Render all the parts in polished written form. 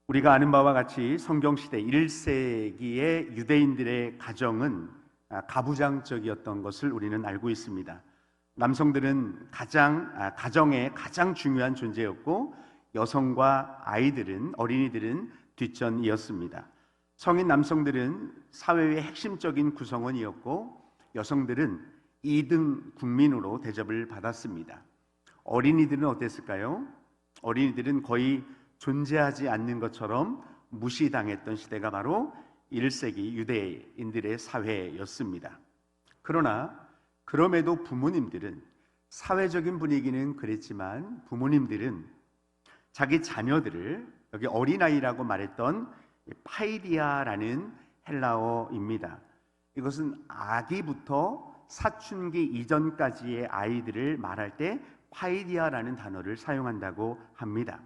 우리가 아는 바와 같이 성경시대 1세기의 유대인들의 가정은 가부장적이었던 것을 우리는 알고 있습니다. 남성들은 가정의 가장 중요한 존재였고, 여성과 어린이들은 뒷전이었습니다. 성인 남성들은 사회의 핵심적인 구성원이었고, 여성들은 2등 국민으로 대접을 받았습니다. 어린이들은 어땠을까요? 어린이들은 거의 존재하지 않는 것처럼 무시당했던 시대가 바로 1세기 유대인들의 사회였습니다. 그럼에도 부모님들은, 사회적인 분위기는 그랬지만 부모님들은 자기 자녀들을, 여기 어린아이라고 말했던 파이디아라는 헬라어입니다. 이것은 아기부터 사춘기 이전까지의 아이들을 말할 때 파이디아라는 단어를 사용한다고 합니다.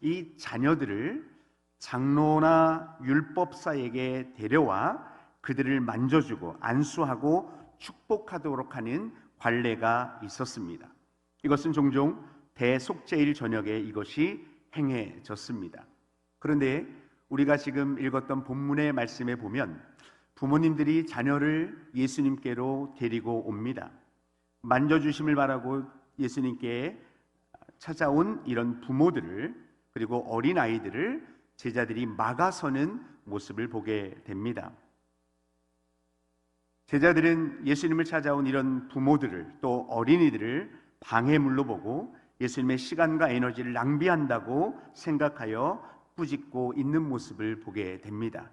이 자녀들을 장로나 율법사에게 데려와 그들을 만져주고 안수하고 축복하도록 하는 관례가 있었습니다. 이것은 종종 대속죄일 저녁에 이것이 행해졌습니다. 그런데 우리가 지금 읽었던 본문의 말씀에 보면 부모님들이 자녀를 예수님께로 데리고 옵니다. 만져주심을 바라고 예수님께 찾아온 이런 부모들을, 그리고 어린아이들을 제자들이 막아서는 모습을 보게 됩니다. 제자들은 예수님을 찾아온 이런 부모들을, 또 어린이들을 방해물로 보고 예수님의 시간과 에너지를 낭비한다고 생각하여 꾸짖고 있는 모습을 보게 됩니다.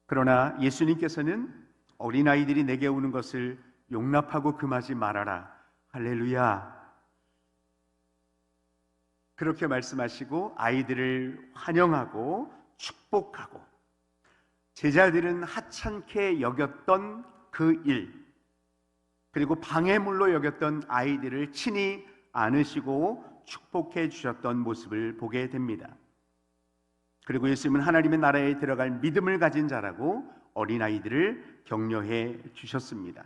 그러나 예수님께서는 어린아이들이 내게 오는 것을 용납하고 금하지 말아라. 할렐루야. 그렇게 말씀하시고 아이들을 환영하고 축복하고, 제자들은 하찮게 여겼던 그 일, 그리고 방해물로 여겼던 아이들을 친히 안으시고 축복해 주셨던 모습을 보게 됩니다. 그리고 예수님은 하나님의 나라에 들어갈 믿음을 가진 자라고 어린아이들을 격려해 주셨습니다.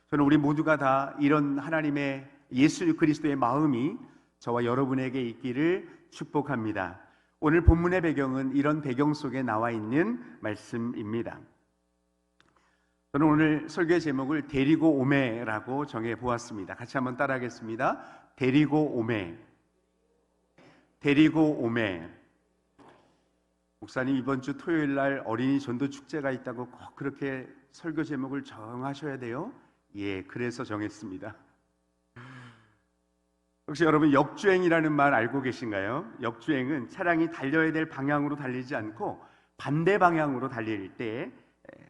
저는 우리 모두가 다 이런 하나님의, 예수 그리스도의 마음이 저와 여러분에게 있기를 축복합니다. 오늘 본문의 배경은 이런 배경 속에 나와 있는 말씀입니다. 저는 오늘 설교의 제목을 데리고 오매라고 정해 보았습니다. 같이 한번 따라하겠습니다. 데리고 오매. 데리고 오매. 목사님, 이번 주 토요일 날 어린이 전도 축제가 있다고 꼭 그렇게 설교 제목을 정하셔야 돼요? 예, 그래서 정했습니다. 혹시 여러분 역주행이라는 말 알고 계신가요? 역주행은 차량이 달려야 될 방향으로 달리지 않고 반대 방향으로 달릴 때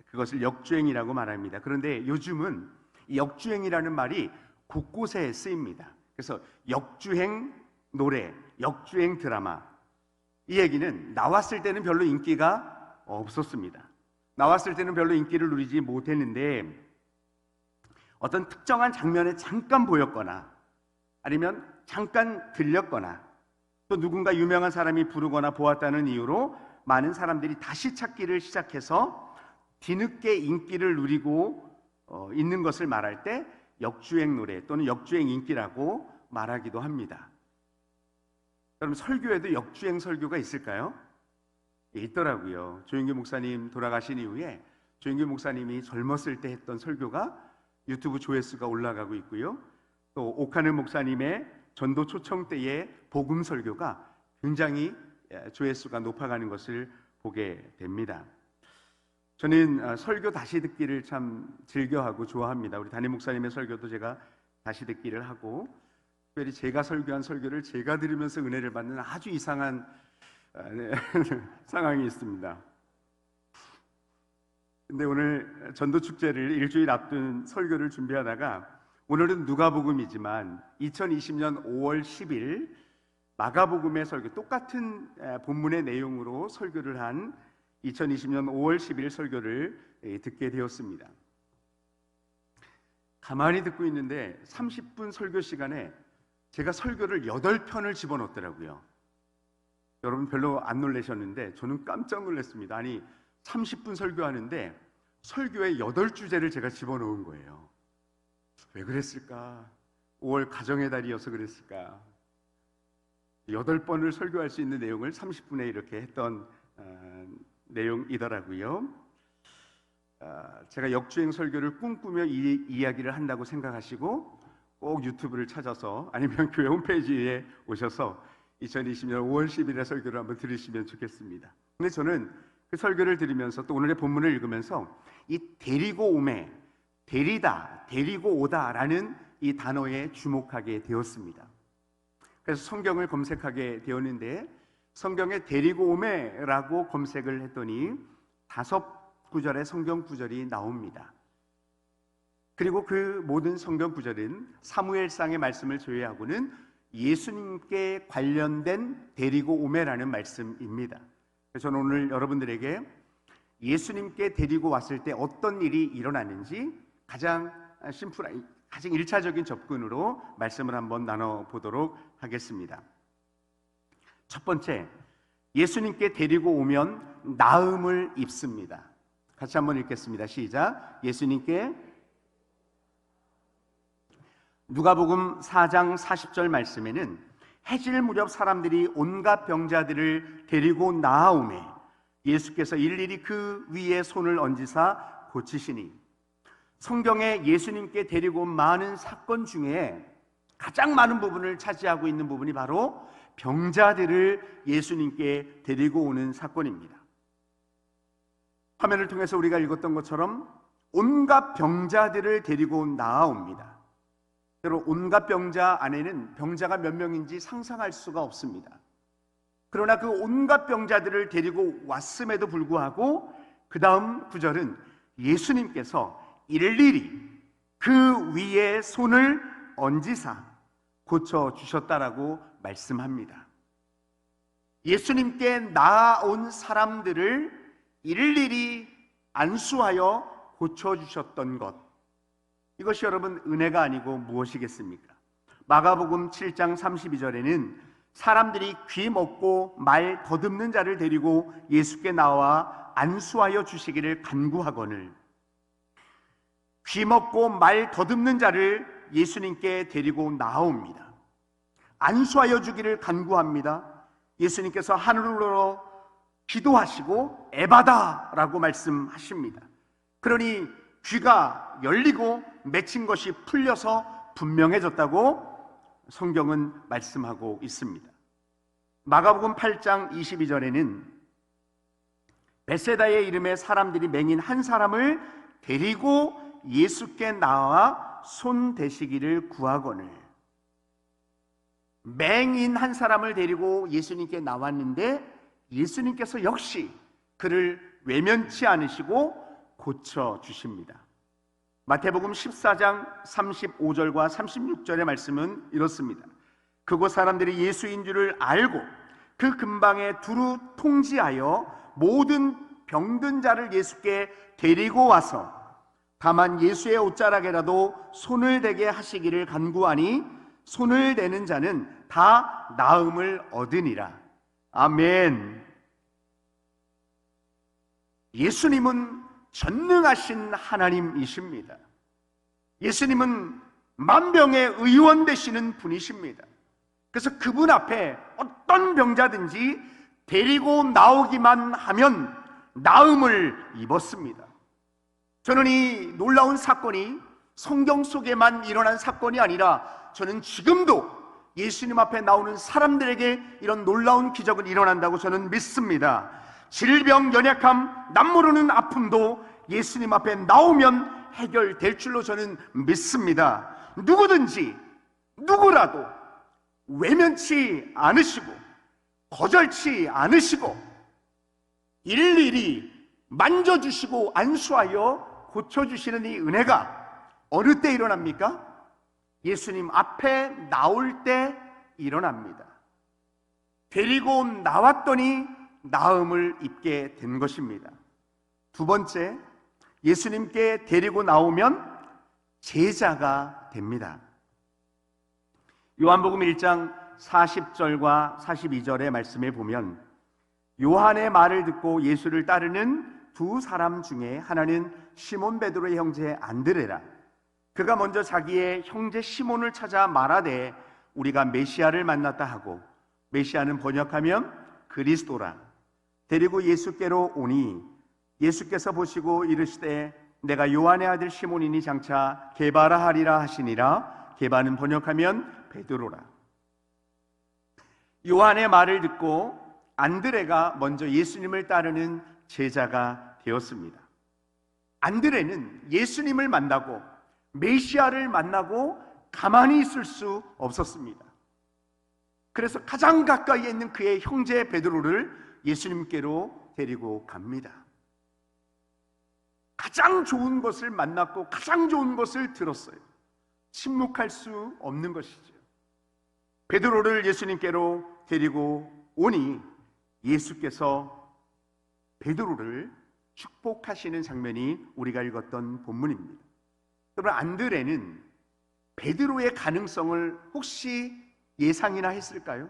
그것을 역주행이라고 말합니다. 그런데 요즘은 이 역주행이라는 말이 곳곳에 쓰입니다. 그래서 역주행 노래, 역주행 드라마, 이 얘기는 나왔을 때는 별로 인기가 없었습니다. 나왔을 때는 별로 인기를 누리지 못했는데 어떤 특정한 장면에 잠깐 보였거나 아니면 잠깐 들렸거나 또 누군가 유명한 사람이 부르거나 보았다는 이유로 많은 사람들이 다시 찾기를 시작해서 뒤늦게 인기를 누리고 있는 것을 말할 때 역주행 노래 또는 역주행 인기라고 말하기도 합니다. 그럼 설교에도 역주행 설교가 있을까요? 있더라고요. 조영규 목사님 돌아가신 이후에 조영규 목사님이 젊었을 때 했던 설교가 유튜브 조회수가 올라가고 있고요. 또 옥하늘 목사님의 전도 초청 때의 복음 설교가 굉장히 조회수가 높아가는 것을 보게 됩니다. 저는 설교 다시 듣기를 참 즐겨하고 좋아합니다. 우리 담임 목사님의 설교도 제가 다시 듣기를 하고, 특별히 제가 설교한 설교를 제가 들으면서 은혜를 받는 아주 이상한 상황이 있습니다. 근데 오늘 전도축제를 일주일 앞둔 설교를 준비하다가, 오늘은 누가복음이지만 2020년 5월 10일 마가복음의 설교, 똑같은 본문의 내용으로 설교를 한 2020년 5월 10일 설교를 듣게 되었습니다. 가만히 듣고 있는데 30분 설교 시간에 제가 설교를 8편을 집어넣었더라고요. 여러분 별로 안 놀라셨는데 저는 깜짝 놀랐습니다. 아니 30분 설교하는데 설교에 8주제를 제가 집어넣은 거예요. 왜 그랬을까? 5월 가정의 달이어서 그랬을까? 8번을 설교할 수 있는 내용을 30분에 이렇게 했던 내용이더라고요. 제가 역주행 설교를 꿈꾸며 이 이야기를 한다고 생각하시고 꼭 유튜브를 찾아서 아니면 교회 홈페이지에 오셔서 2020년 5월 10일에 설교를 한번 들으시면 좋겠습니다. 근데 저는 그 설교를 들으면서 또 오늘의 본문을 읽으면서 이 데리고 오매, 데리다, 데리고 오다라는 이 단어에 주목하게 되었습니다. 그래서 성경을 검색하게 되었는데 성경에 데리고 오매라고 검색을 했더니 5구절의 성경 구절이 나옵니다. 그리고 그 모든 성경 구절은 사무엘상의 말씀을 조회하고는 예수님께 관련된 데리고 오매라는 말씀입니다. 그래서 저는 오늘 여러분들에게 예수님께 데리고 왔을 때 어떤 일이 일어나는지 가장 심플한, 가장 1차적인 접근으로 말씀을 한번 나눠보도록 하겠습니다. 첫 번째, 예수님께 데리고 오면 나음을 입습니다. 같이 한번 읽겠습니다. 시작. 예수님께. 누가복음 4장 40절 말씀에는 해질 무렵 사람들이 온갖 병자들을 데리고 나아오매 예수께서 일일이 그 위에 손을 얹으사 고치시니, 성경에 예수님께 데리고 온 많은 사건 중에 가장 많은 부분을 차지하고 있는 부분이 바로 병자들을 예수님께 데리고 오는 사건입니다. 화면을 통해서 우리가 읽었던 것처럼 온갖 병자들을 데리고 나아옵니다. 여러분, 온갖 병자 안에는 병자가 몇 명인지 상상할 수가 없습니다. 그러나 그 온갖 병자들을 데리고 왔음에도 불구하고 그 다음 구절은 예수님께서 일일이 그 위에 손을 얹으사 고쳐주셨다라고 말씀합니다. 예수님께 나아온 사람들을 일일이 안수하여 고쳐주셨던 것, 이것이 여러분 은혜가 아니고 무엇이겠습니까? 마가복음 7장 32절에는 사람들이 귀 먹고 말 더듬는 자를 데리고 예수께 나와 안수하여 주시기를 간구하거늘, 귀 먹고 말 더듬는 자를 예수님께 데리고 나옵니다. 안수하여 주기를 간구합니다. 예수님께서 하늘로 기도하시고 에바다라고 말씀하십니다. 그러니 귀가 열리고 맺힌 것이 풀려서 분명해졌다고 성경은 말씀하고 있습니다. 마가복음 8장 22절에는 베세다의 이름에 사람들이 맹인 한 사람을 데리고 예수께 나와 손 대시기를 구하거늘, 맹인 한 사람을 데리고 예수님께 나왔는데 예수님께서 역시 그를 외면치 않으시고 고쳐주십니다. 마태복음 14장 35절과 36절의 말씀은 이렇습니다. 그곳 사람들이 예수인 줄을 알고 그 근방에 두루 통지하여 모든 병든 자를 예수께 데리고 와서 다만 예수의 옷자락에라도 손을 대게 하시기를 간구하니 손을 대는 자는 다 나음을 얻으니라. 아멘. 예수님은 전능하신 하나님이십니다. 예수님은 만병의 의원 되시는 분이십니다. 그래서 그분 앞에 어떤 병자든지 데리고 나오기만 하면 나음을 입었습니다. 저는 이 놀라운 사건이 성경 속에만 일어난 사건이 아니라 저는 지금도 예수님 앞에 나오는 사람들에게 이런 놀라운 기적은 일어난다고 저는 믿습니다. 질병, 연약함, 남모르는 아픔도 예수님 앞에 나오면 해결될 줄로 저는 믿습니다. 누구든지 누구라도 외면치 않으시고 거절치 않으시고 일일이 만져주시고 안수하여 고쳐주시는 이 은혜가 어느 때 일어납니까? 예수님 앞에 나올 때 일어납니다. 데리고 나왔더니 나음을 입게 된 것입니다. 두 번째, 예수님께 데리고 나오면 제자가 됩니다. 요한복음 1장 40절과 42절의 말씀에 보면 요한의 말을 듣고 예수를 따르는 두 사람 중에 하나는 시몬 베드로의 형제 안드레라. 그가 먼저 자기의 형제 시몬을 찾아 말하되 우리가 메시아를 만났다 하고 메시아는 번역하면 그리스도라. 데리고 예수께로 오니 예수께서 보시고 이르시되 내가 요한의 아들 시몬이니 장차 게바라 하리라 하시니라. 게바는 번역하면 베드로라. 요한의 말을 듣고 안드레가 먼저 예수님을 따르는 제자가 되었습니다. 안드레는 예수님을 만나고 메시아를 만나고 가만히 있을 수 없었습니다. 그래서 가장 가까이에 있는 그의 형제 베드로를 예수님께로 데리고 갑니다. 가장 좋은 것을 만났고 가장 좋은 것을 들었어요. 침묵할 수 없는 것이죠. 베드로를 예수님께로 데리고 오니 예수께서 베드로를 축복하시는 장면이 우리가 읽었던 본문입니다. 여러분, 안드레는 베드로의 가능성을 혹시 예상이나 했을까요?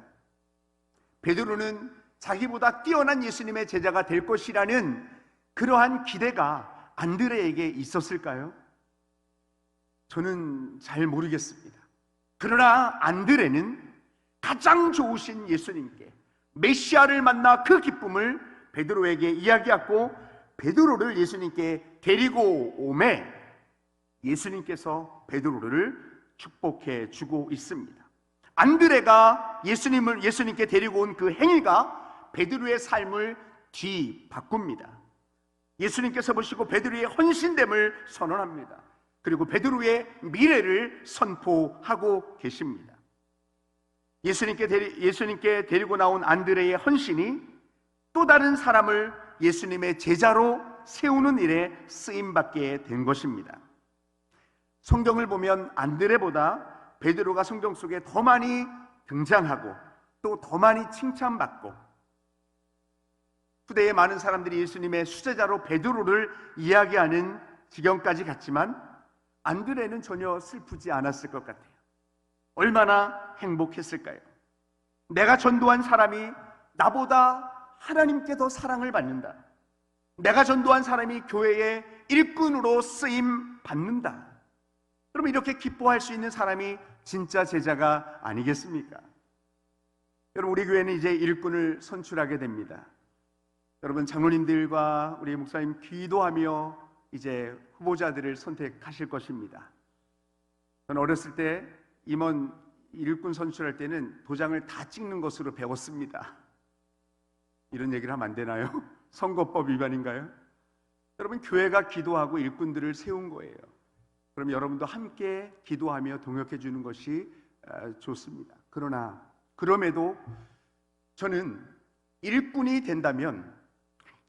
베드로는 자기보다 뛰어난 예수님의 제자가 될 것이라는 그러한 기대가 안드레에게 있었을까요? 저는 잘 모르겠습니다. 그러나 안드레는 가장 좋으신 예수님께 메시아를 만나 그 기쁨을 베드로에게 이야기하고 베드로를 예수님께 데리고 오매 예수님께서 베드로를 축복해 주고 있습니다. 안드레가 예수님께 데리고 온 그 행위가 베드로의 삶을 뒤바꿉니다. 예수님께서 보시고 베드로의 헌신됨을 선언합니다. 그리고 베드로의 미래를 선포하고 계십니다. 예수님께 데리고 나온 안드레의 헌신이 또 다른 사람을 예수님의 제자로 세우는 일에 쓰임받게 된 것입니다. 성경을 보면 안드레보다 베드로가 성경 속에 더 많이 등장하고 또 더 많이 칭찬받고 후대에 많은 사람들이 예수님의 수제자로 베드로를 이야기하는 지경까지 갔지만 안드레는 전혀 슬프지 않았을 것 같아요. 얼마나 행복했을까요? 내가 전도한 사람이 나보다 하나님께 더 사랑을 받는다. 내가 전도한 사람이 교회의 일꾼으로 쓰임 받는다. 그럼 이렇게 기뻐할 수 있는 사람이 진짜 제자가 아니겠습니까? 여러분, 우리 교회는 이제 일꾼을 선출하게 됩니다. 여러분, 장로님들과 우리 목사님 기도하며 이제 후보자들을 선택하실 것입니다. 저는 어렸을 때 임원 일꾼 선출할 때는 도장을 다 찍는 것으로 배웠습니다. 이런 얘기를 하면 안 되나요? 선거법 위반인가요? 여러분, 교회가 기도하고 일꾼들을 세운 거예요. 그럼 여러분도 함께 기도하며 동역해 주는 것이 좋습니다. 그럼에도 저는 일꾼이 된다면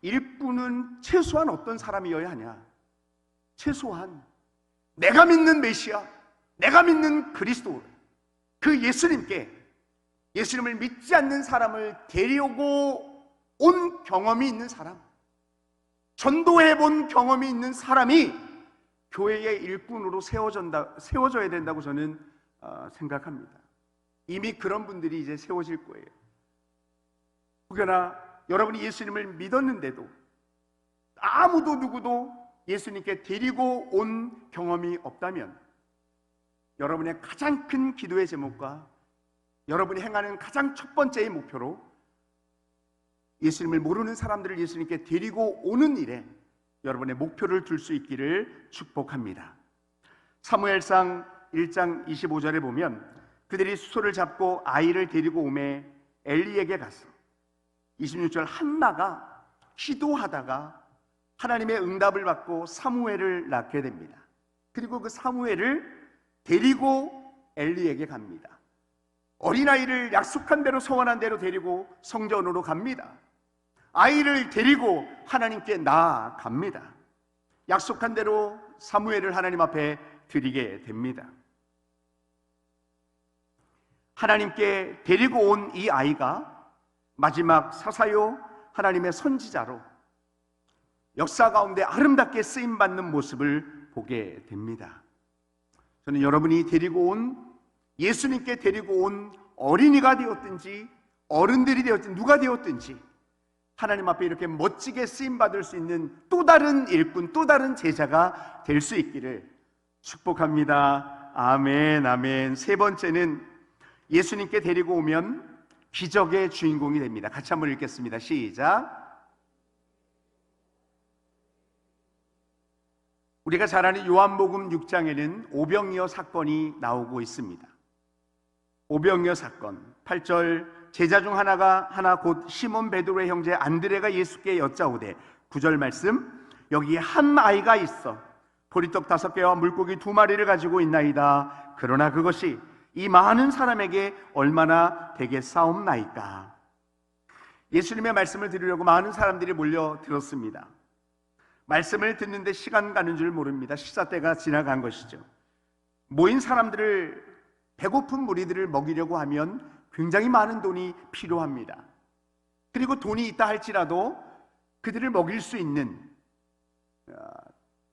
일꾼은 최소한 어떤 사람이어야 하냐? 최소한 내가 믿는 메시아, 내가 믿는 그리스도, 그 예수님을 믿지 않는 사람을 데려오고 온 경험이 있는 사람, 전도해 본 경험이 있는 사람이 교회의 일꾼으로 세워져야 된다고 저는 생각합니다. 이미 그런 분들이 이제 세워질 거예요. 혹여나 여러분이 예수님을 믿었는데도 아무도 누구도 예수님께 데리고 온 경험이 없다면 여러분의 가장 큰 기도의 제목과 여러분이 행하는 가장 첫 번째의 목표로 예수님을 모르는 사람들을 예수님께 데리고 오는 일에 여러분의 목표를 둘 수 있기를 축복합니다. 사무엘상 1장 25절에 보면 그들이 수소를 잡고 아이를 데리고 오매 엘리에게 갔어. 26절, 한나가 기도하다가 하나님의 응답을 받고 사무엘을 낳게 됩니다. 그리고 그 사무엘을 데리고 엘리에게 갑니다. 어린아이를 약속한 대로 서원한 대로 데리고 성전으로 갑니다. 아이를 데리고 하나님께 나아갑니다. 약속한 대로 사무엘을 하나님 앞에 드리게 됩니다. 하나님께 데리고 온 이 아이가 마지막 사사요 하나님의 선지자로 역사 가운데 아름답게 쓰임받는 모습을 보게 됩니다. 저는 여러분이 데리고 온, 예수님께 데리고 온 어린이가 되었든지 어른들이 되었든지 누가 되었든지 하나님 앞에 이렇게 멋지게 쓰임받을 수 있는 또 다른 일꾼, 또 다른 제자가 될 수 있기를 축복합니다. 아멘, 아멘. 세 번째는 예수님께 데리고 오면 기적의 주인공이 됩니다. 같이 한번 읽겠습니다. 시작. 우리가 잘 아는 요한복음 6장에는 오병이어 사건이 나오고 있습니다. 오병이어 사건 8절, 제자 중 하나 곧 시몬 베드로의 형제 안드레가 예수께 여짜오되, 9절 말씀, 여기에 한 아이가 있어 보리떡 5개와 물고기 2마리를 가지고 있나이다. 그러나 그것이 이 많은 사람에게 얼마나 되겠사옵나이까. 예수님의 말씀을 들으려고 많은 사람들이 몰려들었습니다. 말씀을 듣는데 시간 가는 줄 모릅니다. 식사 때가 지나간 것이죠. 모인 사람들을, 배고픈 무리들을 먹이려고 하면 굉장히 많은 돈이 필요합니다. 그리고 돈이 있다 할지라도 그들을 먹일 수 있는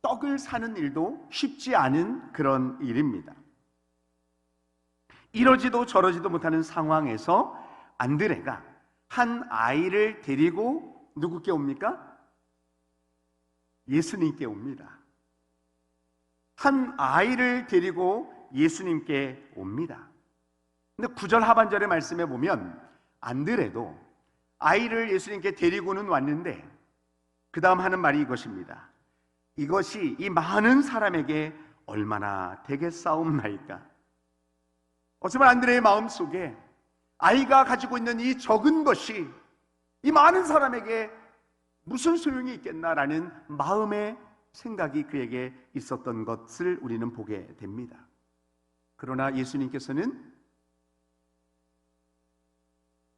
떡을 사는 일도 쉽지 않은 그런 일입니다. 이러지도 저러지도 못하는 상황에서 안드레가 한 아이를 데리고 누구께 옵니까? 예수님께 옵니다. 한 아이를 데리고 예수님께 옵니다. 근데 9절 하반절의 말씀에 보면 안드레도 아이를 예수님께 데리고는 왔는데 그 다음 하는 말이 이것입니다. 이것이 이 많은 사람에게 얼마나 되겠사옵나이까. 어쩌면 안드레의 마음속에 아이가 가지고 있는 이 적은 것이 이 많은 사람에게 무슨 소용이 있겠나라는 마음의 생각이 그에게 있었던 것을 우리는 보게 됩니다. 그러나 예수님께서는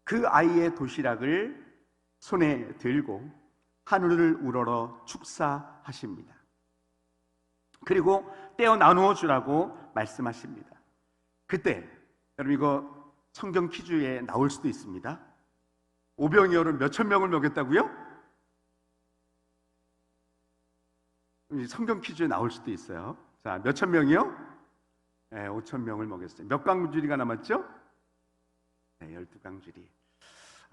그 아이의 도시락을 손에 들고 하늘을 우러러 축사하십니다. 그리고 떼어 나누어 주라고 말씀하십니다. 그때 여러분, 이거 성경 퀴즈에 나올 수도 있습니다. 오병이어로 몇천 명을 먹였다고요? 성경 퀴즈에 나올 수도 있어요. 자, 몇천 명이요? 네, 5천 명을 먹였어요. 몇 광주리가 남았죠? 네, 12광주리.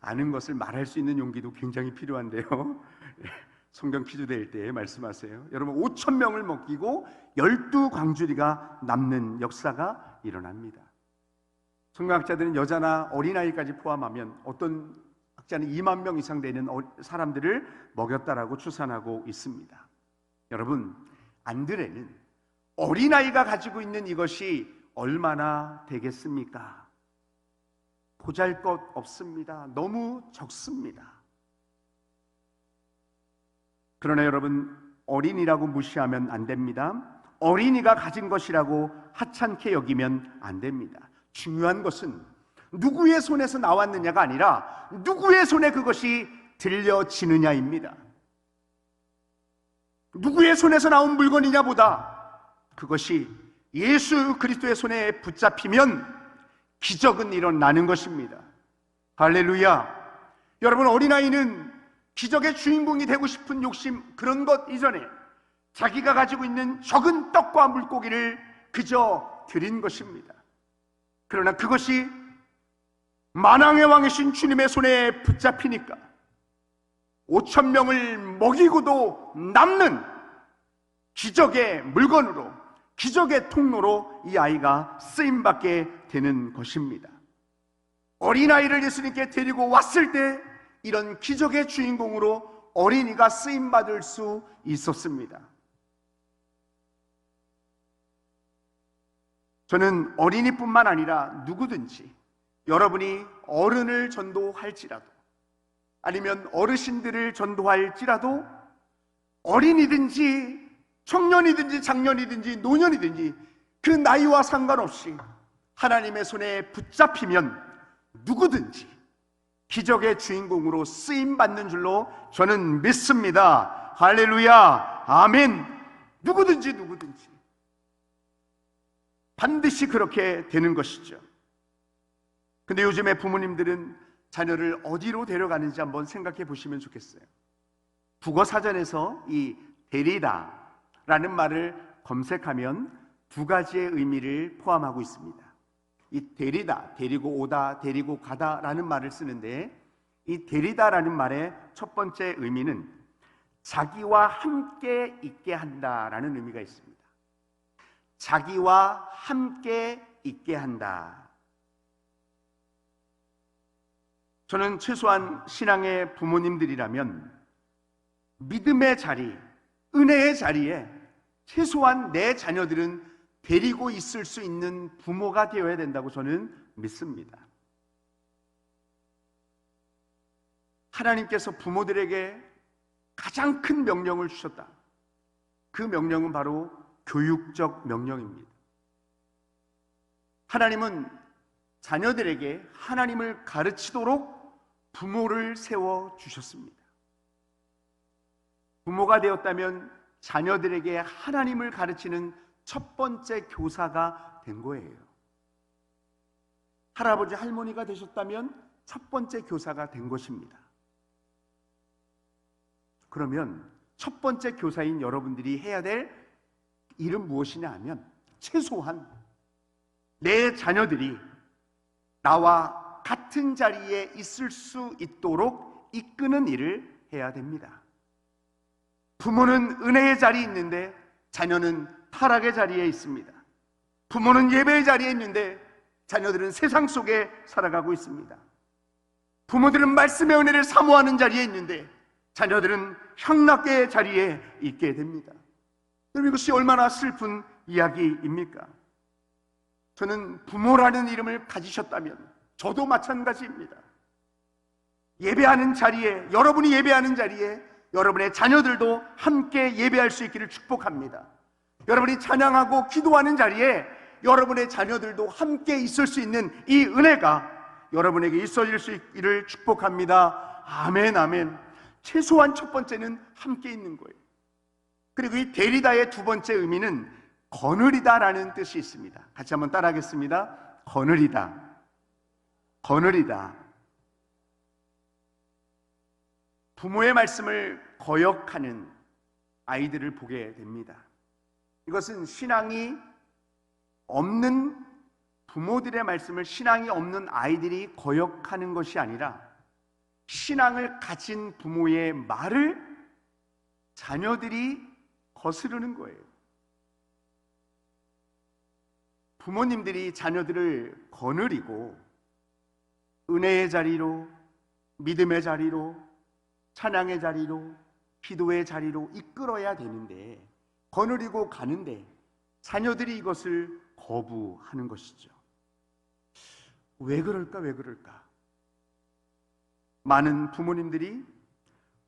아는 것을 말할 수 있는 용기도 굉장히 필요한데요. 성경 퀴즈 될 때 말씀하세요. 여러분, 5천 명을 먹이고 12광주리가 남는 역사가 일어납니다. 성경학자들은 여자나 어린아이까지 포함하면 어떤 학자는 2만 명 이상 되는 사람들을 먹였다라고 추산하고 있습니다. 여러분, 안드레는 어린아이가 가지고 있는 이것이 얼마나 되겠습니까? 보잘것 없습니다. 너무 적습니다. 그러나 여러분, 어린이라고 무시하면 안 됩니다. 어린이가 가진 것이라고 하찮게 여기면 안 됩니다. 중요한 것은 누구의 손에서 나왔느냐가 아니라 누구의 손에 그것이 들려지느냐입니다. 누구의 손에서 나온 물건이냐 보다 그것이 예수 그리스도의 손에 붙잡히면 기적은 일어나는 것입니다. 할렐루야. 여러분, 어린아이는 기적의 주인공이 되고 싶은 욕심, 그런 것 이전에 자기가 가지고 있는 적은 떡과 물고기를 그저 드린 것입니다. 그러나 그것이 만왕의 왕이신 주님의 손에 붙잡히니까 5천 명을 먹이고도 남는 기적의 물건으로, 기적의 통로로 이 아이가 쓰임받게 되는 것입니다. 어린아이를 예수님께 데리고 왔을 때 이런 기적의 주인공으로 어린이가 쓰임받을 수 있었습니다. 저는 어린이뿐만 아니라 누구든지 여러분이 어른을 전도할지라도, 아니면 어르신들을 전도할지라도, 어린이든지 청년이든지 장년이든지 노년이든지 그 나이와 상관없이 하나님의 손에 붙잡히면 누구든지 기적의 주인공으로 쓰임받는 줄로 저는 믿습니다. 할렐루야, 아멘. 누구든지 반드시 그렇게 되는 것이죠. 근데 요즘에 부모님들은 자녀를 어디로 데려가는지 한번 생각해 보시면 좋겠어요. 국어사전에서 이 데리다라는 말을 검색하면 두 가지의 의미를 포함하고 있습니다. 이 데리다, 데리고 오다, 데리고 가다라는 말을 쓰는데, 이 데리다라는 말의 첫 번째 의미는 자기와 함께 있게 한다라는 의미가 있습니다. 자기와 함께 있게 한다. 저는 최소한 신앙의 부모님들이라면 믿음의 자리, 은혜의 자리에 최소한 내 자녀들은 데리고 있을 수 있는 부모가 되어야 된다고 저는 믿습니다. 하나님께서 부모들에게 가장 큰 명령을 주셨다. 그 명령은 바로 교육적 명령입니다. 하나님은 자녀들에게 하나님을 가르치도록 부모를 세워 주셨습니다. 부모가 되었다면 자녀들에게 하나님을 가르치는 첫 번째 교사가 된 거예요. 할아버지, 할머니가 되셨다면 첫 번째 교사가 된 것입니다. 그러면 첫 번째 교사인 여러분들이 해야 될 일은 무엇이냐 하면 최소한 내 자녀들이 나와 같은 자리에 있을 수 있도록 이끄는 일을 해야 됩니다. 부모는 은혜의 자리에 있는데 자녀는 타락의 자리에 있습니다. 부모는 예배의 자리에 있는데 자녀들은 세상 속에 살아가고 있습니다. 부모들은 말씀의 은혜를 사모하는 자리에 있는데 자녀들은 향락의 자리에 있게 됩니다. 여러분, 이것이 얼마나 슬픈 이야기입니까? 저는 부모라는 이름을 가지셨다면 저도 마찬가지입니다. 예배하는 자리에, 여러분이 예배하는 자리에 여러분의 자녀들도 함께 예배할 수 있기를 축복합니다. 여러분이 찬양하고 기도하는 자리에 여러분의 자녀들도 함께 있을 수 있는 이 은혜가 여러분에게 있어질 수 있기를 축복합니다. 아멘, 아멘. 최소한 첫 번째는 함께 있는 거예요. 그리고 이 데리다의 두 번째 의미는 거느리다라는 뜻이 있습니다. 같이 한번 따라하겠습니다. 거느리다. 거느리다. 부모의 말씀을 거역하는 아이들을 보게 됩니다. 이것은 신앙이 없는 부모들의 말씀을 신앙이 없는 아이들이 거역하는 것이 아니라 신앙을 가진 부모의 말을 자녀들이 거스르는 거예요. 부모님들이 자녀들을 거느리고 은혜의 자리로, 믿음의 자리로, 찬양의 자리로, 기도의 자리로 이끌어야 되는데 거느리고 가는데 자녀들이 이것을 거부하는 것이죠. 왜 그럴까? 많은 부모님들이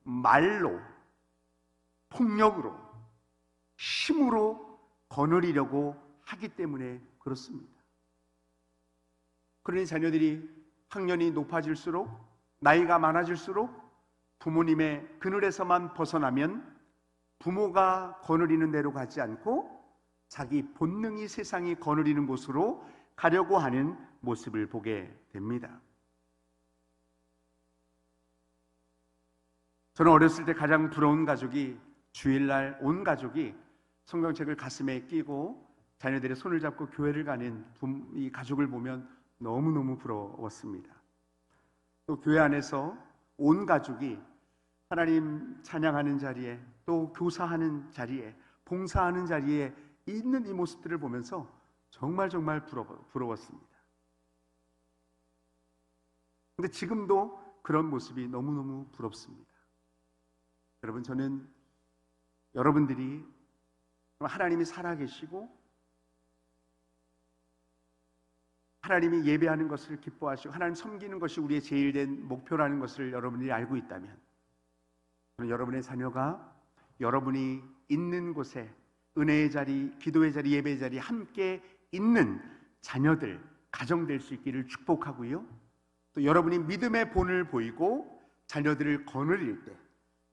말로, 폭력으로, 힘으로 거느리려고 하기 때문에 그렇습니다. 그러니 자녀들이 학년이 높아질수록, 나이가 많아질수록 부모님의 그늘에서만 벗어나면 부모가 거느리는 대로 가지 않고 자기 본능이 세상이 거느리는 곳으로 가려고 하는 모습을 보게 됩니다. 저는 어렸을 때 가장 부러운 가족이 주일날 온 가족이 성경책을 가슴에 끼고 자녀들의 손을 잡고 교회를 가는 이 가족을 보면 너무너무 부러웠습니다. 또 교회 안에서 온 가족이 하나님 찬양하는 자리에, 또 교사하는 자리에, 봉사하는 자리에 있는 이 모습들을 보면서 정말 부러웠습니다. 근데 지금도 그런 모습이 너무너무 부럽습니다. 여러분, 저는 여러분들이 하나님이 살아계시고 하나님이 예배하는 것을 기뻐하시고 하나님 섬기는 것이 우리의 제일된 목표라는 것을 여러분들이 알고 있다면 저는 여러분의 자녀가 여러분이 있는 곳에 은혜의 자리, 기도의 자리, 예배의 자리 함께 있는 자녀들, 가정 될 수 있기를 축복하고요. 또 여러분이 믿음의 본을 보이고 자녀들을 거느릴 때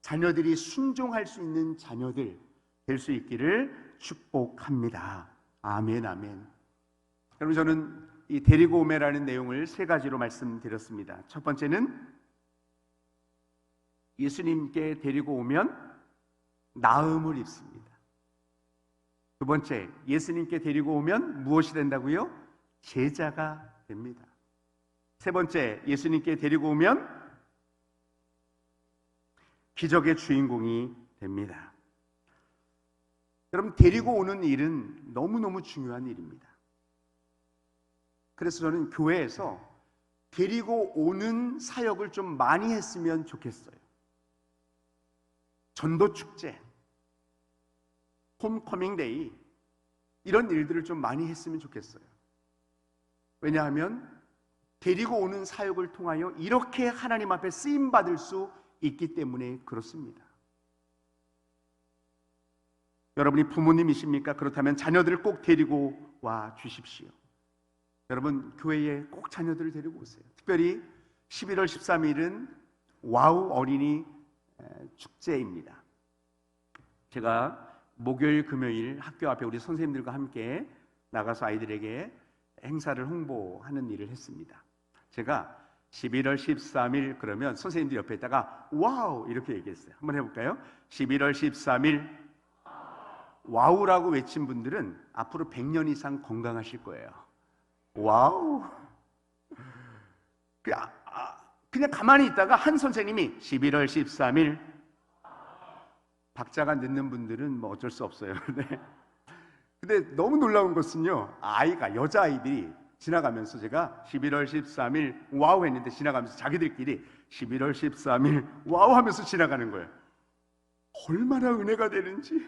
자녀들이 순종할 수 있는 자녀들 될 수 있기를 축복합니다. 아멘, 아멘. 여러분, 저는 이 데리고 오매라는 내용을 세 가지로 말씀드렸습니다. 첫 번째는 예수님께 데리고 오면 나음을 입습니다. 두 번째, 예수님께 데리고 오면 무엇이 된다고요? 제자가 됩니다. 세 번째, 예수님께 데리고 오면 기적의 주인공이 됩니다. 여러분, 데리고 오는 일은 너무너무 중요한 일입니다. 그래서 저는 교회에서 데리고 오는 사역을 좀 많이 했으면 좋겠어요. 전도 축제, 홈커밍 데이, 이런 일들을 좀 많이 했으면 좋겠어요. 왜냐하면 데리고 오는 사역을 통하여 이렇게 하나님 앞에 쓰임 받을 수 있기 때문에 그렇습니다. 여러분이 부모님이십니까? 그렇다면 자녀들을 꼭 데리고 와 주십시오. 여러분, 교회에 꼭 자녀들을 데리고 오세요. 특별히 11월 13일은 와우 어린이 축제입니다. 제가 목요일, 금요일 학교 앞에 우리 선생님들과 함께 나가서 아이들에게 행사를 홍보하는 일을 했습니다. 제가 11월 13일 그러면 선생님들 옆에 있다가 와우 이렇게 얘기했어요. 한번 해볼까요? 11월 13일 와우라고 외친 분들은 앞으로 100년 이상 건강하실 거예요. 와우. 그냥 가만히 있다가 한 선생님이 11월 13일, 박자가 늦는 분들은 뭐 어쩔 수 없어요. 근데 너무 놀라운 것은요, 여자아이들이 지나가면서 제가 11월 13일 와우 했는데 지나가면서 자기들끼리 11월 13일 와우 하면서 지나가는 거예요. 얼마나 은혜가 되는지.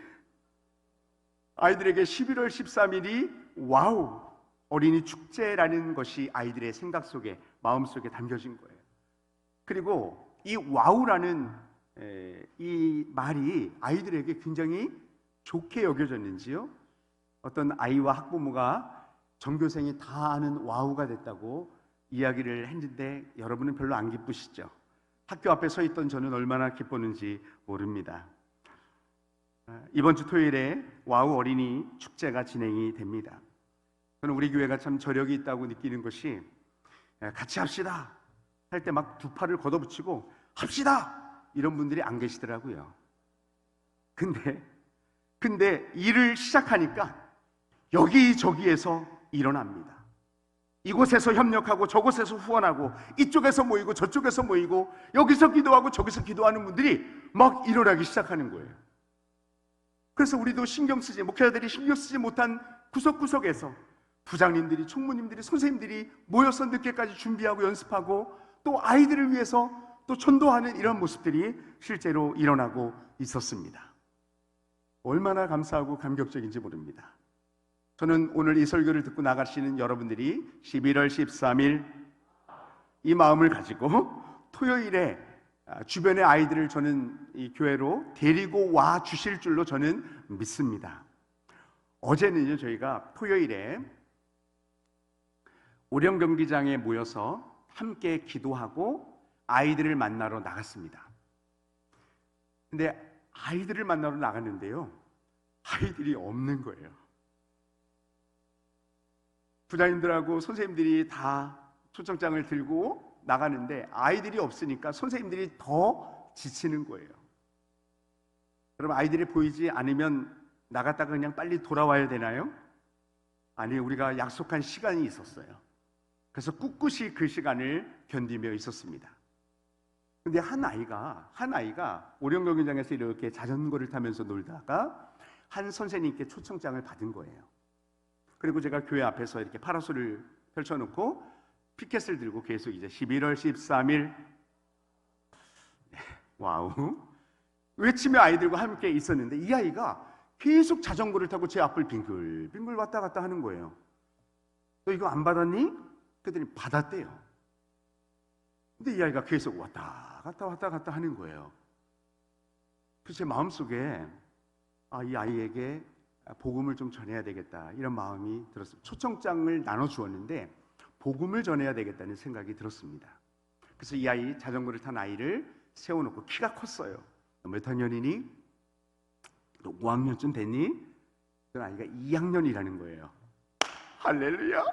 아이들에게 11월 13일이 와우 어린이 축제라는 것이 아이들의 생각 속에, 마음 속에 담겨진 거예요. 그리고 이 와우라는 이 말이 아이들에게 굉장히 좋게 여겨졌는지요, 어떤 아이와 학부모가 전교생이 다 아는 와우가 됐다고 이야기를 했는데 여러분은 별로 안 기쁘시죠? 학교 앞에 서 있던 저는 얼마나 기뻤는지 모릅니다. 이번 주 토요일에 와우 어린이 축제가 진행이 됩니다. 저는 우리 교회가 참 저력이 있다고 느끼는 것이, 같이 합시다 할 때 막 두 팔을 걷어붙이고 합시다 이런 분들이 안 계시더라고요. 근데 일을 시작하니까 여기저기에서 일어납니다. 이곳에서 협력하고 저곳에서 후원하고 이쪽에서 모이고 저쪽에서 모이고 여기서 기도하고 저기서 기도하는 분들이 막 일어나기 시작하는 거예요. 그래서 우리도 목회자들이 신경 쓰지 못한 구석구석에서 부장님들이, 총무님들이, 선생님들이 모여서 늦게까지 준비하고 연습하고 또 아이들을 위해서 또 전도하는 이런 모습들이 실제로 일어나고 있었습니다. 얼마나 감사하고 감격적인지 모릅니다. 저는 오늘 이 설교를 듣고 나가시는 여러분들이 11월 13일 이 마음을 가지고 토요일에 주변의 아이들을 저는 이 교회로 데리고 와 주실 줄로 저는 믿습니다. 어제는요, 저희가 토요일에 오령 경기장에 모여서 함께 기도하고 아이들을 만나러 나갔습니다. 근데 아이들을 만나러 나갔는데요, 아이들이 없는 거예요. 부장님들하고 선생님들이 다 초청장을 들고 나가는데 아이들이 없으니까 선생님들이 더 지치는 거예요. 여러분, 아이들이 보이지 않으면 나갔다가 그냥 빨리 돌아와야 되나요? 아니, 우리가 약속한 시간이 있었어요. 그래서 꿋꿋이 그 시간을 견디며 있었습니다. 근데 한 아이가 오령경기장에서 이렇게 자전거를 타면서 놀다가 한 선생님께 초청장을 받은 거예요. 그리고 제가 교회 앞에서 이렇게 파라솔을 펼쳐놓고 피켓을 들고 계속 이제 11월 13일 와우 외치며 아이들과 함께 있었는데, 이 아이가 계속 자전거를 타고 제 앞을 빙글빙글 왔다 갔다 하는 거예요. 너 이거 안 받았니? 그랬더니 받았대요. 근데 이 아이가 계속 왔다 갔다 하는 거예요. 그래서 제 마음속에 이 아이에게 복음을 좀 전해야 되겠다, 이런 마음이 들었어요. 초청장을 나눠주었는데 복음을 전해야 되겠다는 생각이 들었습니다. 그래서 이 아이, 자전거를 탄 아이를 세워놓고, 키가 컸어요. 너 몇 학년이니? 너 5학년쯤 됐니? 그 아이가 2학년이라는 거예요. 할렐루야.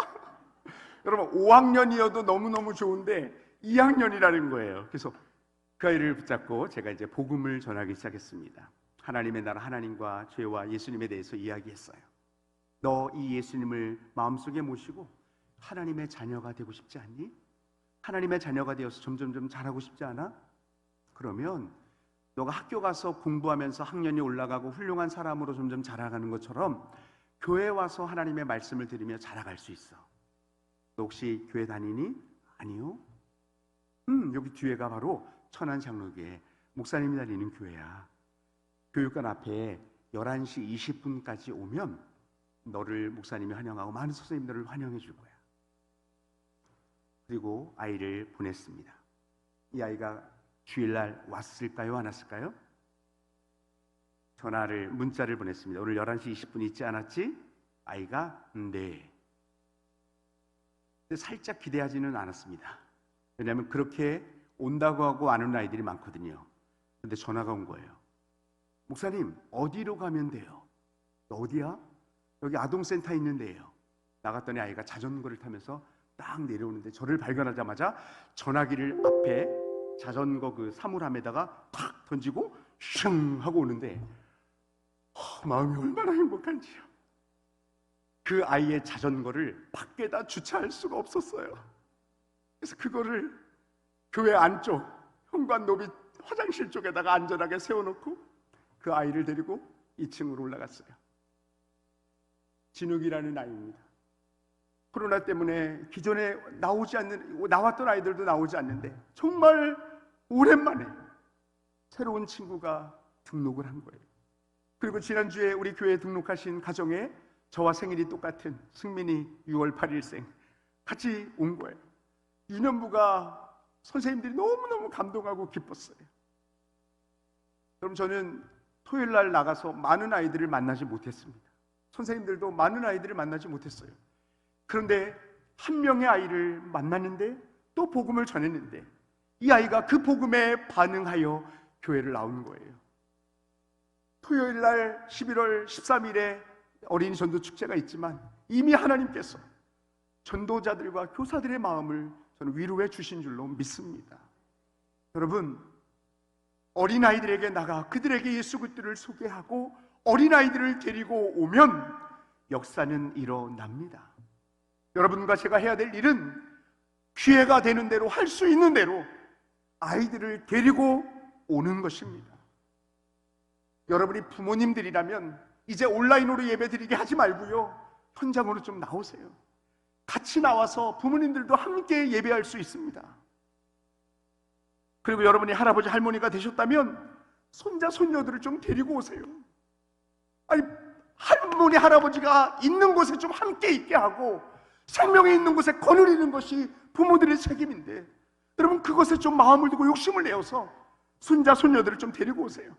여러분, 5학년이어도 너무너무 좋은데 2학년이라는 거예요. 그래서 그 아이를 붙잡고 제가 이제 복음을 전하기 시작했습니다. 하나님의 나라, 하나님과 죄와 예수님에 대해서 이야기했어요. 너 이 예수님을 마음속에 모시고 하나님의 자녀가 되고 싶지 않니? 하나님의 자녀가 되어서 점점 잘하고 싶지 않아? 그러면 너가 학교 가서 공부하면서 학년이 올라가고 훌륭한 사람으로 점점 자라가는 것처럼 교회에 와서 하나님의 말씀을 들으며 자라갈 수 있어. 너 혹시 교회 다니니? 아니요. 여기 뒤에가 바로 천안장로교회 목사님이 다니는 교회야. 교육관 앞에 11시 20분까지 오면 너를 목사님이 환영하고 많은 선생님들을 환영해 줄 거야. 그리고 아이를 보냈습니다. 이 아이가 주일날 왔을까요? 안 왔을까요? 문자를 보냈습니다. 오늘 11시 20분 있지 않았지? 아이가 네. 근데 살짝 기대하지는 않았습니다. 왜냐하면 그렇게 온다고 하고 안 오는 아이들이 많거든요. 근데 전화가 온 거예요. 목사님, 어디로 가면 돼요? 어디야? 여기 아동센터 있는데요. 나갔더니 아이가 자전거를 타면서 딱 내려오는데 저를 발견하자마자 전화기를 앞에 자전거 그 사물함에다가 탁 던지고 슝 하고 오는데 마음이 얼마나 행복한지요. 그 아이의 자전거를 밖에다 주차할 수가 없었어요. 그래서 그거를 교회 안쪽 현관 로비 화장실 쪽에다가 안전하게 세워놓고 그 아이를 데리고 2층으로 올라갔어요. 진욱이라는 아이입니다. 코로나 때문에 기존에 나왔던 아이들도 나오지 않는데 정말 오랜만에 새로운 친구가 등록을 한 거예요. 그리고 지난주에 우리 교회에 등록하신 가정에 저와 생일이 똑같은 승민이 6월 8일생 같이 온 거예요. 유년부가 선생님들이 너무너무 감동하고 기뻤어요. 그럼 저는 토요일 날 나가서 많은 아이들을 만나지 못했습니다. 선생님들도 많은 아이들을 만나지 못했어요. 그런데 한 명의 아이를 만났는데 또 복음을 전했는데 이 아이가 그 복음에 반응하여 교회를 나온 거예요. 토요일 날 11월 13일에 어린이 전도 축제가 있지만 이미 하나님께서 전도자들과 교사들의 마음을 저는 위로해 주신 줄로 믿습니다. 여러분, 어린아이들에게 나가 그들에게 예수 그리스도를 소개하고 어린아이들을 데리고 오면 역사는 일어납니다. 여러분과 제가 해야 될 일은 기회가 되는 대로 할 수 있는 대로 아이들을 데리고 오는 것입니다. 여러분이 부모님들이라면 이제 온라인으로 예배드리게 하지 말고요, 현장으로 좀 나오세요. 같이 나와서 부모님들도 함께 예배할 수 있습니다. 그리고 여러분이 할아버지 할머니가 되셨다면 손자 손녀들을 좀 데리고 오세요. 아니, 할머니 할아버지가 있는 곳에 좀 함께 있게 하고 생명이 있는 곳에 거느리는 것이 부모들의 책임인데 여러분 그것에 좀 마음을 두고 욕심을 내어서 손자 손녀들을 좀 데리고 오세요.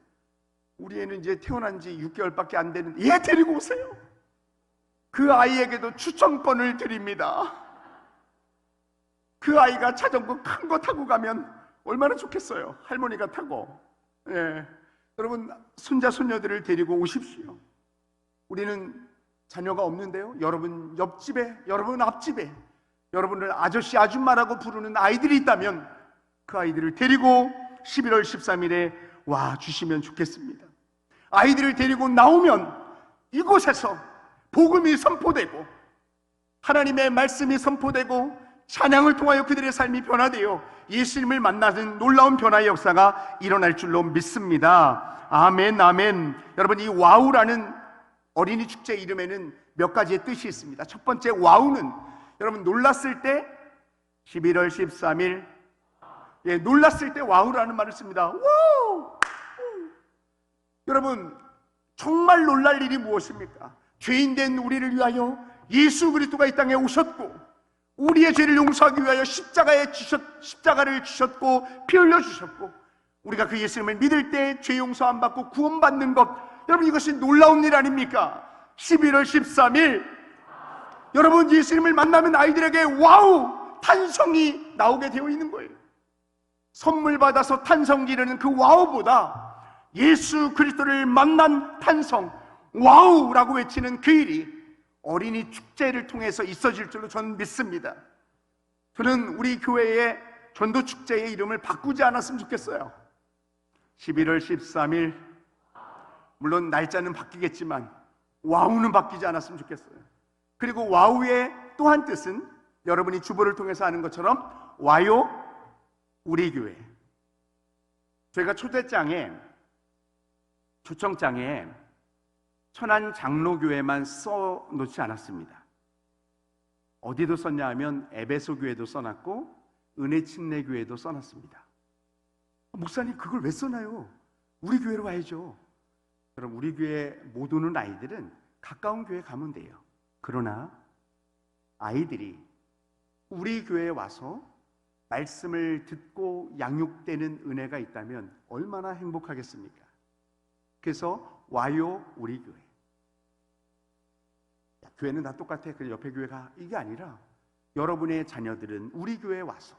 우리 애는 이제 태어난 지 6개월밖에 안 되는데 얘 데리고 오세요. 그 아이에게도 추천권을 드립니다. 그 아이가 자전거 큰 거 타고 가면 얼마나 좋겠어요. 할머니가 타고. 예. 여러분 손자 손녀들을 데리고 오십시오. 우리는 자녀가 없는데요, 여러분 옆집에, 여러분 앞집에 여러분을 아저씨 아줌마라고 부르는 아이들이 있다면 그 아이들을 데리고 11월 13일에 와 주시면 좋겠습니다. 아이들을 데리고 나오면 이곳에서 복음이 선포되고 하나님의 말씀이 선포되고 찬양을 통하여 그들의 삶이 변화되어 예수님을 만나는 놀라운 변화의 역사가 일어날 줄로 믿습니다. 아멘, 아멘. 여러분, 이 와우라는 어린이 축제 이름에는 몇 가지의 뜻이 있습니다. 첫 번째 와우는 여러분 놀랐을 때 11월 13일 놀랐을 때 와우라는 말을 씁니다. 와우! 여러분 정말 놀랄 일이 무엇입니까? 죄인된 우리를 위하여 예수 그리스도가 이 땅에 오셨고 우리의 죄를 용서하기 위하여 십자가를 주셨고 피 흘려 주셨고 우리가 그 예수님을 믿을 때 죄 용서 안 받고 구원받는 것, 여러분 이것이 놀라운 일 아닙니까? 11월 13일 여러분 예수님을 만나면 아이들에게 와우! 탄성이 나오게 되어 있는 거예요. 선물 받아서 탄성 지르는 그 와우보다 예수 그리스도를 만난 탄성, 와우라고 외치는 그 일이 어린이 축제를 통해서 있어질 줄로 저는 믿습니다. 저는 우리 교회의 전도 축제의 이름을 바꾸지 않았으면 좋겠어요. 11월 13일 물론 날짜는 바뀌겠지만 와우는 바뀌지 않았으면 좋겠어요. 그리고 와우의 또 한 뜻은 여러분이 주보를 통해서 아는 것처럼 와요 우리 교회. 제가 초청장에 천안 장로교회만 써놓지 않았습니다. 어디도 썼냐 하면 에베소 교회도 써놨고 은혜 침례 교회도 써놨습니다. 목사님 그걸 왜 써놔요? 우리 교회로 와야죠. 그럼 우리 교회 못 오는 아이들은 가까운 교회 가면 돼요. 그러나 아이들이 우리 교회에 와서 말씀을 듣고 양육되는 은혜가 있다면 얼마나 행복하겠습니까? 그래서 와요 우리 교회. 야, 교회는 다 똑같아. 그 옆에 교회가 이게 아니라 여러분의 자녀들은 우리 교회에 와서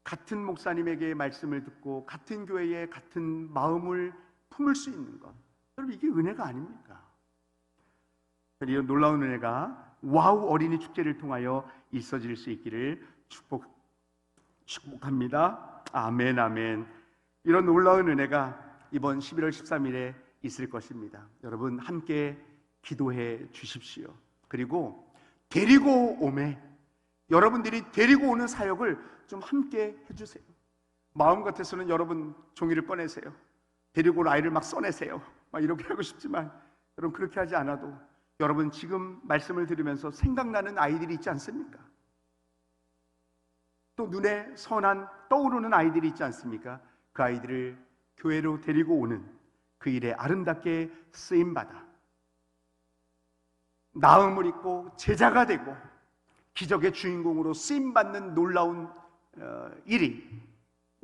같은 목사님에게 말씀을 듣고 같은 교회에 같은 마음을 품을 수 있는 것, 여러분 이게 은혜가 아닙니까? 이런 놀라운 은혜가 와우 어린이 축제를 통하여 있어질 수 있기를 축복합니다. 아멘 아멘. 이런 놀라운 은혜가 이번 11월 13일에 있을 것입니다. 여러분 함께 기도해 주십시오. 그리고 데리고 오매, 여러분들이 데리고 오는 사역을 좀 함께 해주세요. 마음 같아서는 여러분 종이를 꺼내세요. 데리고 올 아이를 막 써내세요. 막 이렇게 하고 싶지만 여러분 그렇게 하지 않아도 여러분 지금 말씀을 들으면서 생각나는 아이들이 있지 않습니까? 또 눈에 선한 떠오르는 아이들이 있지 않습니까? 그 아이들을 교회로 데리고 오는 그 일에 아름답게 쓰임받아 나음을 입고 제자가 되고 기적의 주인공으로 쓰임받는 놀라운 일이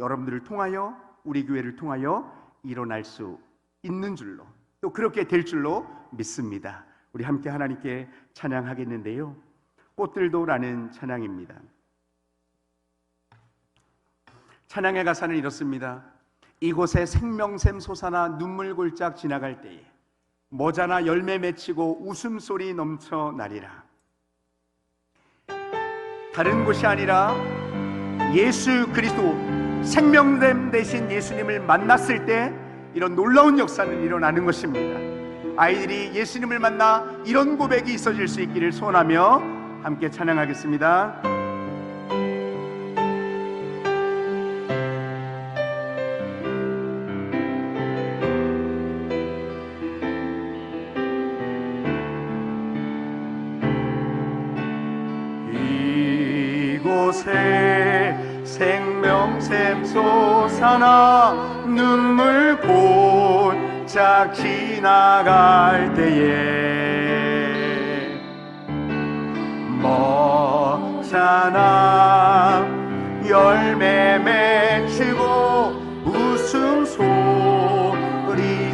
여러분들을 통하여 우리 교회를 통하여 일어날 수 있는 줄로, 또 그렇게 될 줄로 믿습니다. 우리 함께 하나님께 찬양하겠는데요, 꽃들도라는 찬양입니다. 찬양의 가사는 이렇습니다. 이곳에 생명샘 솟아나 눈물 골짝 지나갈 때에 모자나 열매 맺히고 웃음소리 넘쳐나리라. 다른 곳이 아니라 예수 그리스도 생명샘 되신 예수님을 만났을 때 이런 놀라운 역사는 일어나는 것입니다. 아이들이 예수님을 만나 이런 고백이 있어질 수 있기를 소원하며 함께 찬양하겠습니다. 이곳에 생명샘 솟아나 눈물 곧짝 지나갈 때에 모자나 열매 맺히고 웃음소리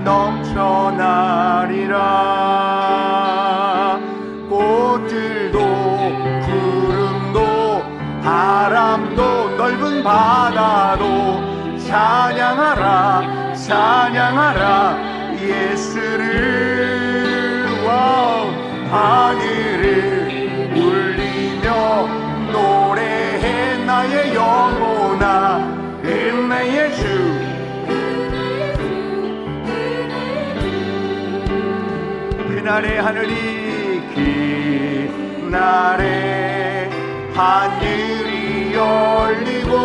넘쳐나리라. 꽃들도 구름도 바람도 넓은 바다도 찬양하라 찬양하라 예수를. 와우. 하늘을 울리며 노래해 나의 영혼아 은혜의 주. 그날의 하늘이 그날의 하늘이 열리고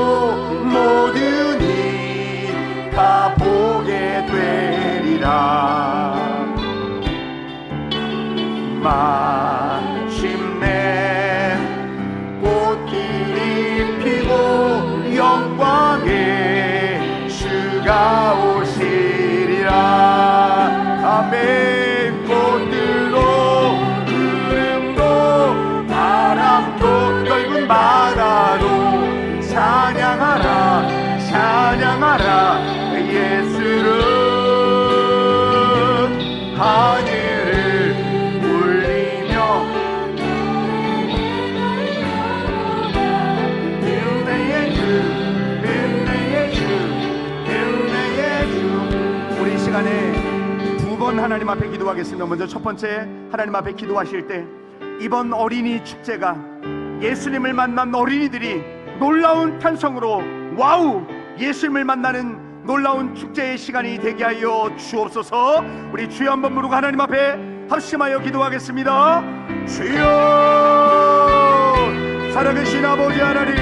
모든 이가 보게 되리라. 마침내 꽃들이 피고 영광의 주가 오시리라. 아멘. 꽃들도 구름도 바람도 넓은 바다도 찬양하라 찬양하라 예수를. 하늘을 울리며 은혜의 주 은혜의 주 은혜의 주. 우리 시간에 두 번 하나님 앞에 기도하겠습니다. 먼저 첫 번째, 하나님 앞에 기도하실 때 이번 어린이 축제가 예수님을 만난 어린이들이 놀라운 탄성으로 와우 예수님을 만나는 놀라운 축제의 시간이 되게 하여 주옵소서. 우리 주여 한번 부르고 하나님 앞에 합심하여 기도하겠습니다. 주여, 살아계신 아버지 하나님,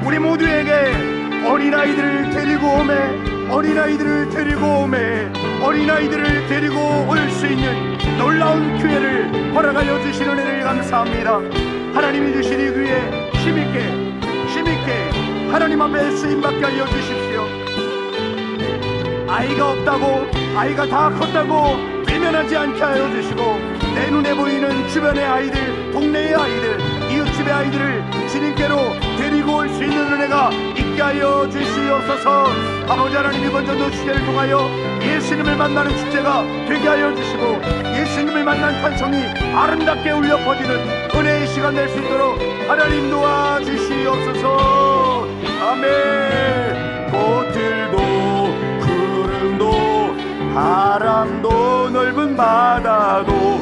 우리 모두에게 어린아이들을 데리고 오매 어린아이들을 데리고 오매 어린아이들을 데리고 올 수 있는 놀라운 기회를 허락하여 주시는 은혜를 감사합니다. 하나님이 주신 이 기회에 힘있게 하나님 앞에 쓰임받게 하여 주십시오. 아이가 없다고, 아이가 다 컸다고 외면하지 않게 하여 주시고, 내 눈에 보이는 주변의 아이들, 동네의 아이들, 이웃집의 아이들을 주님께로 데리고 올 수 있는 은혜가 있게 하여 주시옵소서. 아버지 하나님, 이번 전도 축제를 통하여 예수님을 만나는 축제가 되게 하여 주시고, 예수님을 만난 찬송이 아름답게 울려 퍼지는 은혜의 시간 될 수 있도록 하나님 도와주시옵소서. 아멘. 꽃들도 구름도 바람도 넓은 바다도,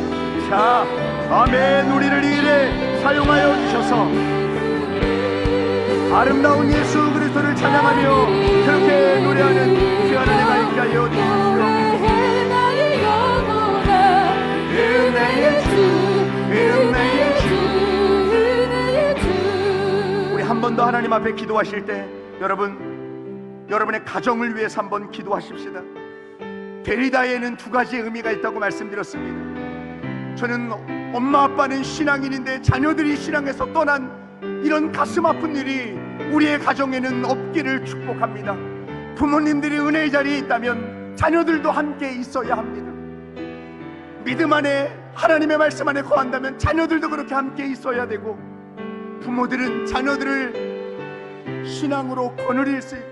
자, 아멘. 우리를 이 일에 사용하여 주셔서 아름다운 예수 그리스도를 찬양하며 그렇게 노래하는 귀한 은혜가 있게 하여 주십시오. 은혜의 주, 은혜의 주. 우리 한 번 더 하나님 앞에 기도하실 때 여러분의 가정을 위해서 한번 기도하십시다. 데리다에는 두 가지의 의미가 있다고 말씀드렸습니다. 저는 엄마 아빠는 신앙인인데 자녀들이 신앙에서 떠난 이런 가슴 아픈 일이 우리의 가정에는 없기를 축복합니다. 부모님들이 은혜의 자리에 있다면 자녀들도 함께 있어야 합니다. 믿음 안에, 하나님의 말씀 안에 거한다면 자녀들도 그렇게 함께 있어야 되고, 부모들은 자녀들을 신앙으로 거느릴 수 있고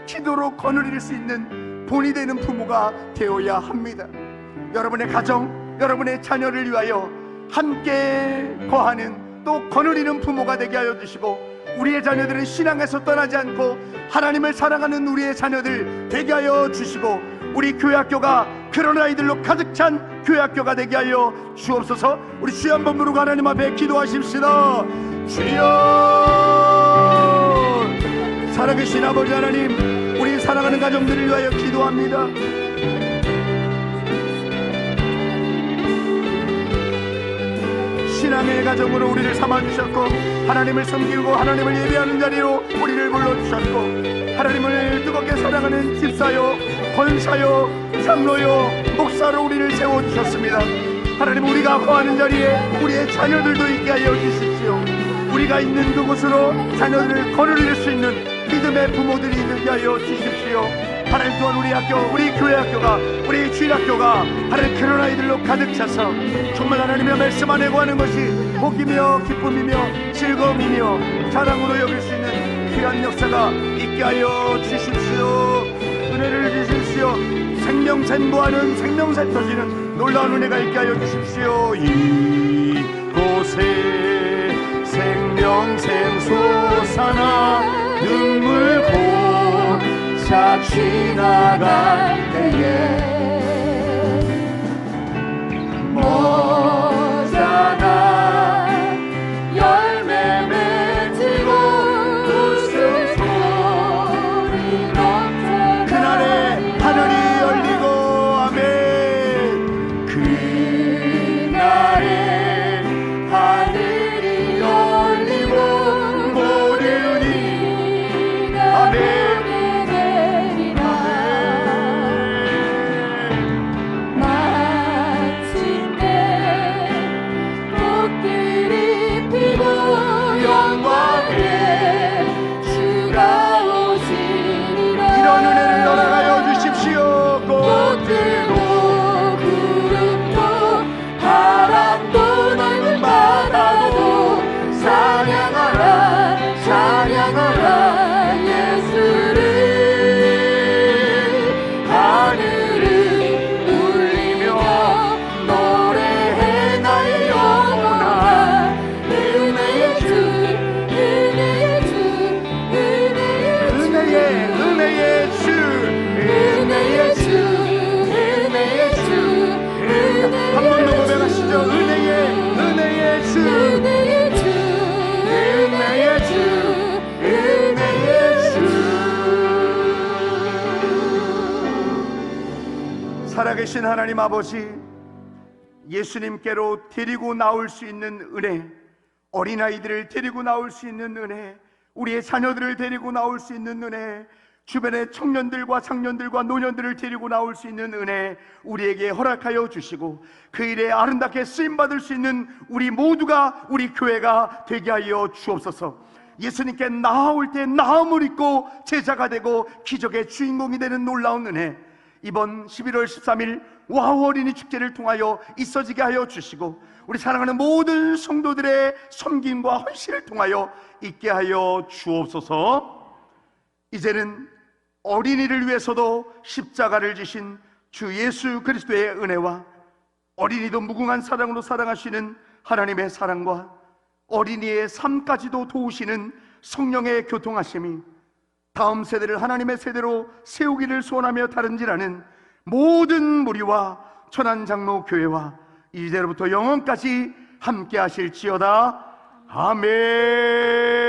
기도로 거느릴 수 있는 본이 되는 부모가 되어야 합니다. 여러분의 가정, 여러분의 자녀를 위하여 함께 거하는, 또 거느리는 부모가 되게 하여 주시고, 우리의 자녀들은 신앙에서 떠나지 않고 하나님을 사랑하는 우리의 자녀들 되게 하여 주시고, 우리 교회학교가 그런 아이들로 가득 찬 교회학교가 되게 하여 주옵소서. 우리 주여 한번 부르고 하나님 앞에 기도하십시다. 주여, 살아계신 아버지 하나님, 우리 사랑하는 가정들을 위하여 기도합니다. 신앙의 가정으로 우리를 삼아주셨고, 하나님을 섬기고 하나님을 예배하는 자리로 우리를 불러주셨고, 하나님을 뜨겁게 사랑하는 집사요, 권사요, 장로요, 목사로 우리를 세워주셨습니다. 하나님, 우리가 거하는 자리에 우리의 자녀들도 있게 하여 주십시오. 우리가 있는 그곳으로 자녀들을 거느릴 수 있는 믿음의 부모들이 되게 하여 주십시오. 하나님, 또한 우리 학교, 우리 교회 학교가, 우리 주일학교가 하나님 그런 아이들로 가득 차서 정말 하나님의 말씀 안에 거하는 것이 복이며 기쁨이며 즐거움이며 자랑으로 여길 수 있는 귀한 역사가 있게 하여 주십시오. 은혜를 주십시오. 생명샘부하는 생명샘 터지는 놀라운 은혜가 있게 하여 주십시오. 이곳에 생명샘 솟아나 눈물 고차 지나갈 때에 모자라 열매 맺히고 웃음소리 넘쳐 그날에 하늘이 열리고 아멘. 그날에 하늘이 열리고 모든 이가 아멘. 살아계신 하나님 아버지, 예수님께로 데리고 나올 수 있는 은혜, 어린아이들을 데리고 나올 수 있는 은혜, 우리의 자녀들을 데리고 나올 수 있는 은혜, 주변의 청년들과 장년들과 노년들을 데리고 나올 수 있는 은혜 우리에게 허락하여 주시고, 그 일에 아름답게 쓰임받을 수 있는 우리 모두가, 우리 교회가 되게 하여 주옵소서. 예수님께 나아올 때 나음을 입고 제자가 되고 기적의 주인공이 되는 놀라운 은혜, 이번 11월 13일 와우 어린이 축제를 통하여 있어지게 하여 주시고, 우리 사랑하는 모든 성도들의 섬김과 헌신을 통하여 있게 하여 주옵소서. 이제는 어린이를 위해서도 십자가를 지신 주 예수 그리스도의 은혜와 어린이도 무궁한 사랑으로 사랑하시는 하나님의 사랑과 어린이의 삶까지도 도우시는 성령의 교통하심이 다음 세대를 하나님의 세대로 세우기를 소원하며 다름질하는 모든 무리와 천안장로교회와 이제로부터 영원까지 함께 하실지어다. 아멘.